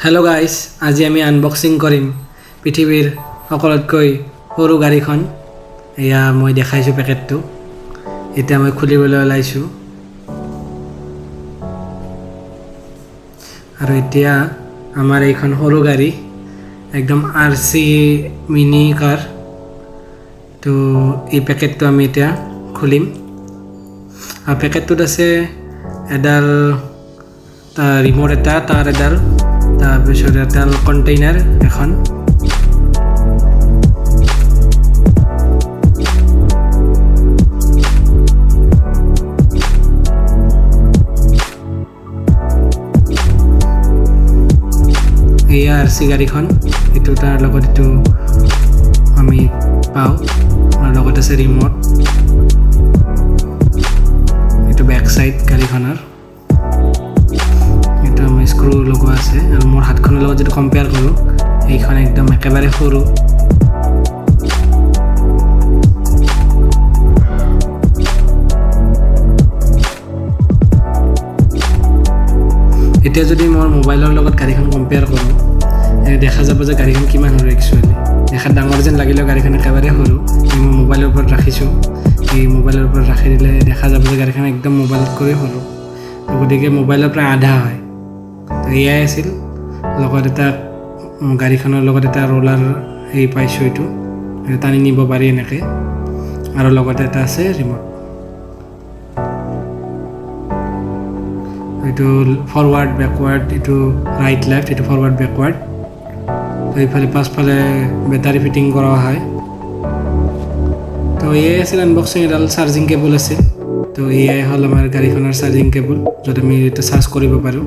Hello' guys, আজি আমি unboxing কৰিম পৃথিৱীৰ সকলোতকৈ সৰু গাড়ীখন। এয়া মই দেখাইছোঁ পেকেটটো, এতিয়া মই খুলিবলৈ ওলাইছোঁ। আৰু এতিয়া আমাৰ এইখন সৰু গাড়ী, একদম RC মিনি কাৰ। তো এই পেকেটটো আমি এতিয়া খুলিম। আৰু পেকেটটোত আছে এডাল ৰিম'ট এটা, তাৰ এডাল, তাৰপিছত এডাল কণ্টেইনাৰ এখন। এয়া RC গাড়ীখন, এইটো তাৰ লগত এইটো আমি পাওঁ। আৰু লগত আছে ৰিম'ট, এইটো বেক চাইড গাড়ীখনৰ। এইটো আমি স্ক্ৰু লগোৱা আছে। আৰু মোৰ হাতখনৰ লগত যদি কম্পেয়াৰ কৰোঁ, এইখন একদম একেবাৰে সৰু। এতিয়া যদি মোৰ মোবাইলৰ লগত গাড়ীখন কম্পেয়াৰ কৰোঁ, দেখা যাব যে গাড়ীখন কিমান সৰু। একচুৱেলি দেখাত ডাঙৰ যেন লাগিলেও গাড়ীখন একেবাৰে সৰু। মই মোবাইলৰ ওপৰত ৰাখিছোঁ, এই মোবাইলৰ ওপৰত ৰাখি দিলে দেখা যাব যে গাড়ীখন একদম মোবাইলতকৈ সৰু। গতিকে মোবাইলৰ প্ৰায় আধা হয়। তো এয়াই আছিল। লগত এটা গাড়ীখনৰ লগত এটা ৰোলাৰ পাইছোঁ, এইটো টানি নিব পাৰি এনেকৈ। আৰু লগতে এটা আছে ৰিম'ট। এইটো ফৰৱাৰ্ড বেকৱাৰ্ড, এইটো ৰাইট লেফ্ট, এইটো ফৰৱাৰ্ড বেকৱাৰ্ড। তো এইফালে পাছফালে বেটাৰী ফিটিং কৰা হয়। তো এয়াই আছিল আনবক্সিং। এডাল চাৰ্জিং কেবল আছিল। তো এয়াই হ'ল আমাৰ গাড়ীখনৰ চাৰ্জিং কেবল, য'ত আমি এইটো চাৰ্জ কৰিব পাৰোঁ।